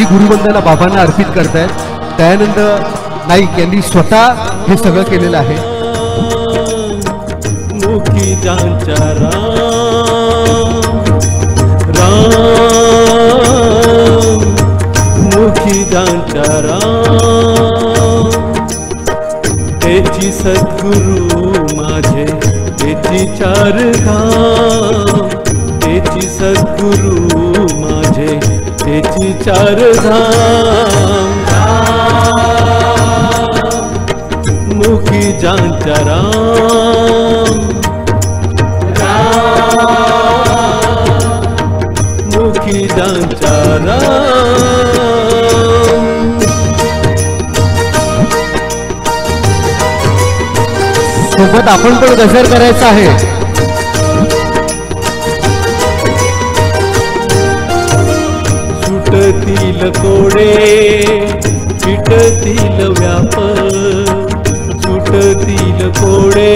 ही गुरुवंदना बाबांना अर्पित करतायत. दयानंद नाईक यांनी स्वतः हे सगळं केलेलं आहे. मुखी ज्यांचा राम मुखी ज्यांचा राम त्याची सद्गुरु माझे त्याची चार धाम त्याची सद्गुरु माझे त्याची चार धाम मुखी ज्यांचा राम मुखी ज्यांचा राम. सोबत आपण पण गजर करायचा आहे. सुटतील कोडे फिटतील व्याप सुटतील कोडे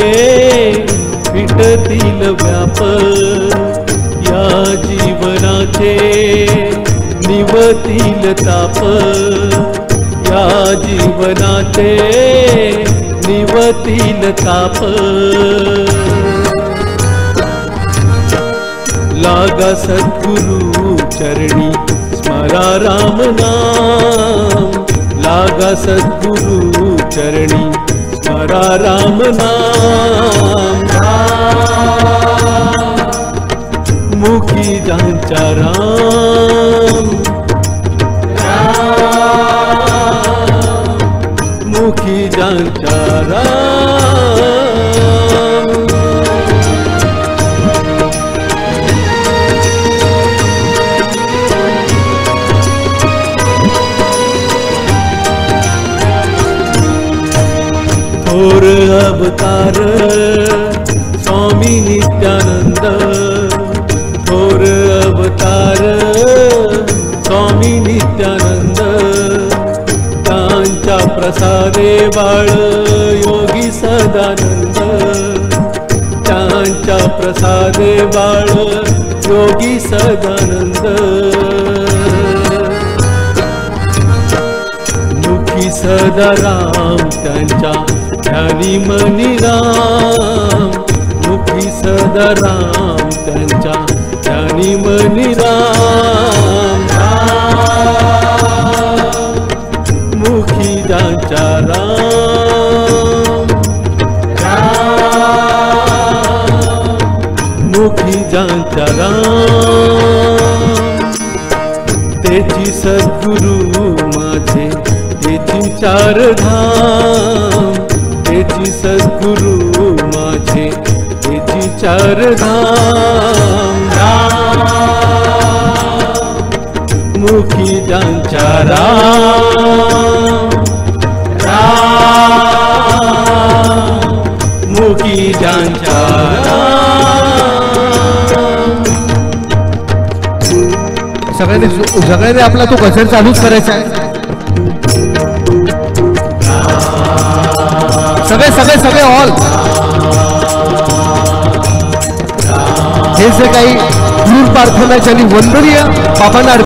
फिटतील व्याप या जीवनाचे निवतील ताप या जीवनाचे निवतील ताप. लागा सद्गुरु चरणी स्मरा राम नाम लागा सद्गुरु चरणी स्मरा राम नाम. मुखी ज्यांचा राम मुखी ज्यांचा राम. थोर अवतार स्वामी नित्यानंद थोर अवतार स्वामी नित्यानंद त्यांच्या प्रसादे बाळ योगी सदानंद त्यांच्या प्रसादे बाळ योगी सदानंद. मुखी सदा राम त्यांच्या ध्यानी मनी राम मुखी सदा राम त्यांच्या ध्यानी मनी राम. मुखी ज्यांचा राम मुखी ज्यांचा राम त्याची सद्गुरु माझे त्याची चार धाम त्याची सद्गुरु माझे त्याची चार धाम. मुखी ज्यांचा राम मुखी ज्यांचा सगळ्यांनी आपला तो गजर चालूच करायचा आहे. सगळे सगळे सगळे ऑल हे जे काही क्रूर प्रार्थना ज्यांनी वंदनीय बाबांना